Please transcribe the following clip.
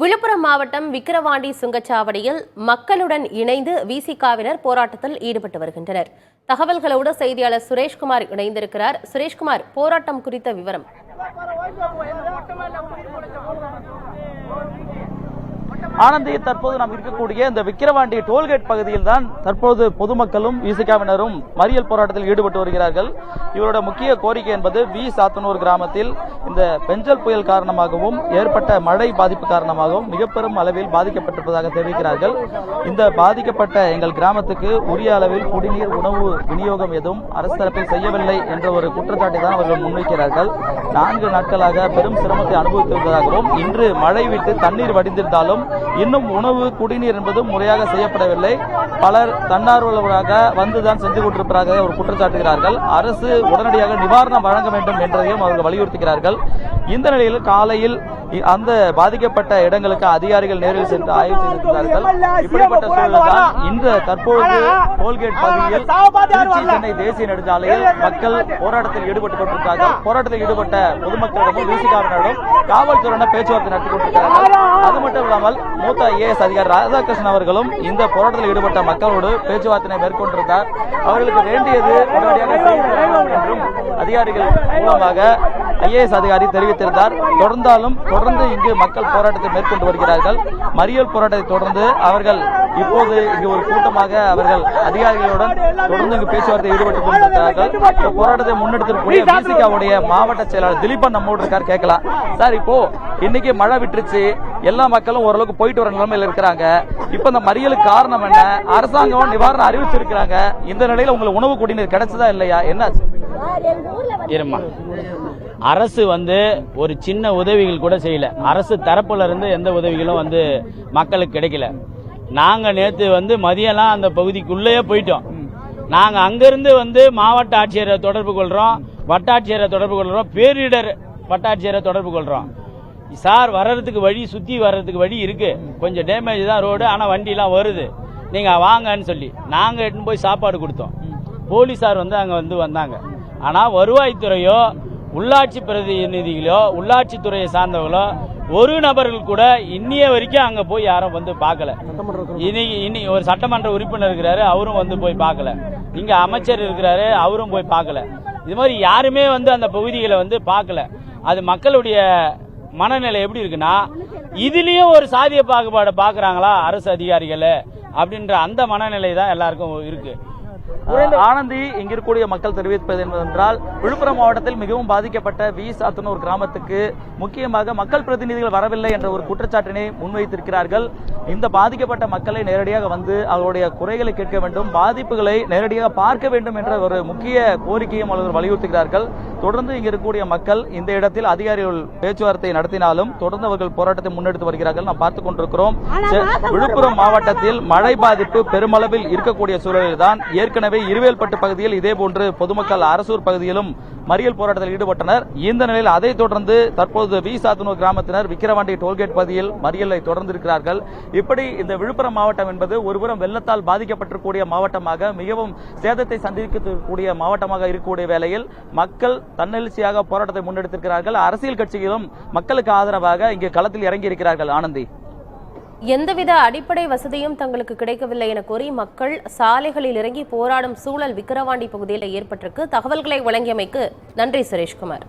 விழுப்புரம் மாவட்டம் விக்கிரவாண்டி சுங்கச்சாவடியில் மக்களுடன் இணைந்து விசிகாவினர் போராட்டத்தில் ஈடுபட்டு வருகின்றனர். தகவல்களோடு செய்தியாளர் சுரேஷ்குமார் இணைந்திருக்கிறார். சுரேஷ்குமார், போராட்டம் குறித்த விவரம். ஆனந்தி, தற்போது நாம் இருக்கக்கூடிய இந்த விக்கிரவாண்டி டோல்கேட் பகுதியில் தான் தற்போது பொதுமக்களும் விசிகாவினரும் மறியல் போராட்டத்தில் ஈடுபட்டு வருகிறார்கள். இவரோட முக்கிய கோரிக்கை என்பது சாத்தனூர் கிராமத்தில் இந்த பெஞ்சல் புயல் காரணமாகவும் ஏற்பட்ட மழை பாதிப்பு காரணமாகவும் மிக பெரும் அளவில் பாதிக்கப்பட்டிருப்பதாக தெரிவிக்கிறார்கள். இந்த பாதிக்கப்பட்ட எங்கள் கிராமத்துக்கு உரிய அளவில் குடிநீர் உணவு விநியோகம் எதுவும் அரசு தரப்பில் செய்யவில்லை என்ற ஒரு குற்றச்சாட்டை தான் அவர்கள் முன்வைக்கிறார்கள். 4 நாட்களாக பெரும் சிரமத்தை அனுபவித்து வருவதாகவும், இன்று மழை விட்டு தண்ணீர் வடிந்திருந்தாலும் இன்னும் உணவு குடிநீர் என்பது முறையாக செய்யப்படவில்லை. பலர் தன்னார்வலராக வந்துதான் சென்று கொண்டிருப்பதாக ஒரு குற்றச்சாட்டுகிறார்கள். அரசு உடனடியாக நிவாரணம் வழங்க வேண்டும் என்றதையும் அவர்கள் வலியுறுத்துகிறார்கள். இந்த நிலையில் காலையில் அந்த பாதிக்கப்பட்ட இடங்களுக்கு அதிகாரிகள் நேரில் சென்று ஆய்வு செய்திருக்கிறார்கள். இப்படிப்பட்ட சூழல்தான் இன்று தற்போது டோல்கேட் பகுதியில் திருச்சி சென்னை தேசிய நெடுஞ்சாலையில் மக்கள் போராட்டத்தில் ஈடுபட்டுக் கொண்டிருக்கிறார்கள். போராட்டத்தில் ஈடுபட்ட பொதுமக்களிடமும் விசிகாவினரிடம் காவல்துறையினர் பேச்சுவார்த்தை நடத்தி கொண்டிருக்கிறார்கள். அது மட்டும் இல்லாமல் மூத்த ஐஏஎஸ் அதிகாரி ராதாகிருஷ்ணன் அவர்களும் இந்த போராட்டத்தில் ஈடுபட்ட மக்களோடு பேச்சுவார்த்தை மேற்கொண்டிருந்தார். அவர்களுக்கு வேண்டியது உடனடியாக செய்து என்றும் அதிகாரிகள் மூலமாக ஐஏஎஸ் அதிகாரி தெரிவித்திருந்தார். தொடர்ந்து இங்கு மக்கள் போராட்டத்தை மேற்கொண்டு வருகிறார்கள். மறியல் போராட்டத்தை தொடர்ந்து அவர்கள் இப்போது இங்கு ஒரு கூட்டமாக அவர்கள் அதிகாரிகளுடன் தொடர்ந்து இங்கு பேச்சுவார்த்தை ஈடுபட்டுக் கொண்டிருக்கிறார்கள். இந்த போராட்டத்தை முன்னெடுத்திருக்கக்கூடிய விசிகாவுடைய மாவட்ட செயலாளர் திலீபன் நம்மோடு இருக்கார், கேட்கலாம். சார், இப்போ இன்னைக்கு மழை விட்டுருச்சு, எல்லா மக்களும் ஓரளவுக்கு போயிட்டு வர நிலைமையில இருக்கிறாங்க. இப்ப இந்த மறியலுக்கு காரணம் என்ன? அரசாங்கம் நிவாரணம் அறிவிச்சிருக்கிறாங்க. இந்த நிலையில உங்களுக்கு உணவு குடிநீர் கிடைச்சதா இல்லையா? என்ன அரசு ஒரு சின்ன உதவிகள் கூட செய்யல. அரசு தரப்புல இருந்து எந்த உதவிகளும் மக்களுக்கு கிடைக்கல. நாங்க நேத்து மதியம்லாம் அந்த பகுதிக்குள்ளேயே போயிட்டோம். நாங்க அங்கிருந்து மாவட்ட ஆட்சியரை தொடர்பு கொள்றோம், வட்டாட்சியரை தொடர்பு கொள்றோம், பேரிடர் வட்டாட்சியரை தொடர்பு கொள்றோம். சார், வர்றதுக்கு வழி, சுத்தி வர்றதுக்கு வழி இருக்கு, கொஞ்சம் டேமேஜ் தான் ரோடு, ஆனா வண்டி எல்லாம் வருது, நீங்க வாங்கன்னு சொல்லி நாங்க எடுத்துன்னு போய் சாப்பாடு கொடுத்தோம். போலீசார் அங்க வந்தாங்க. ஆனா வருவாய்த்துறையோ உள்ளாட்சி பிரதிநிதிகளோ உள்ளாட்சித்துறையை சார்ந்தவர்களோ ஒரு நபர்கள் கூட இன்னிய வரைக்கும் அங்க போய் யாரும் பார்க்கல. இனி ஒரு சட்டமன்ற உறுப்பினர் இருக்கிறாரு, அவரும் போய் பார்க்கல. இங்க அமைச்சர் இருக்கிறாரு, அவரும் போய் பார்க்கல. இது மாதிரி யாருமே அந்த பகுதிகளை பார்க்கல. அது மக்களுடைய மனநிலை எப்படி இருக்குன்னா, இதுலயும் ஒரு சாதிய பாகுபாடு பாக்குறாங்களா அரசு அதிகாரிகள் அப்படின்ற அந்த மனநிலை தான் எல்லாருக்கும் இருக்கு. ஆனந்தி, இங்க இருக்கக்கூடிய மக்கள் தெரிவிப்பது என்பதென்றால், விழுப்புரம் மாவட்டத்தில் மிகவும் பாதிக்கப்பட்ட சாத்தனூர் கிராமத்துக்கு முக்கியமாக மக்கள் பிரதிநிதிகள் வரவில்லை என்ற ஒரு குற்றச்சாட்டினை முன்வைத்திருக்கிறார்கள். இந்த பாதிக்கப்பட்ட மக்களை நேரடியாக அவர்களுடைய குறைகளை கேட்க வேண்டும், பாதிப்புகளை நேரடியாக பார்க்க வேண்டும் என்ற ஒரு முக்கிய கோரிக்கையும் அவர்கள் வலியுறுத்துகிறார்கள். தொடர்ந்து இங்க இருக்கக்கூடிய மக்கள் இந்த இடத்தில் அதிகாரிகள் பேச்சுவார்த்தை நடத்தினாலும் தொடர்ந்து அவர்கள் போராட்டத்தை முன்னெடுத்து வருகிறார்கள். நாம் பார்த்துக் கொண்டிருக்கிறோம். விழுப்புரம் மாவட்டத்தில் மழை பாதிப்பு பெருமளவில் இருக்கக்கூடிய சூழலில் தான் ஏற்கனவே இருவேல்பட்டு பகுதியில் இதேபோன்று பொதுமக்கள் அரசூர் பகுதியிலும் மறியல் போராட்டத்தில் ஈடுபட்டனர். இந்த நிலையில் அதைத் தொடர்ந்து தற்போது சாத்தனூர் கிராமத்தினர் விக்கிரவாண்டி டோல்கேட் பகுதியில் மறியலை தொடர்ந்து இருக்கிறார்கள். இப்படி இந்த விழுப்புரம் மாவட்டம் என்பது ஒருபுறம் வெள்ளத்தால் பாதிக்கப்பட்டிருக்கூடிய மாவட்டமாக, மிகவும் சேதத்தை சந்திக்கக்கூடிய மாவட்டமாக இருக்கக்கூடிய வேளையில் மக்கள் தன்னெழுச்சியாக போராட்டத்தை முன்னெடுத்திருக்கிறார்கள். அரசியல் கட்சிகளும் மக்களுக்கு ஆதரவாக இங்கு களத்தில் இறங்கி இருக்கிறார்கள். ஆனந்தி, எந்தவித அடிப்படை வசதியும் தங்களுக்கு கிடைக்கவில்லை என கூறி மக்கள் சாலைகளில் இறங்கி போராடும் சூழல் விக்கிரவாண்டி பகுதியில் ஏற்பட்டிருக்கு. தகவல்களை வழங்கியமைக்கு நன்றி சுரேஷ்குமார்.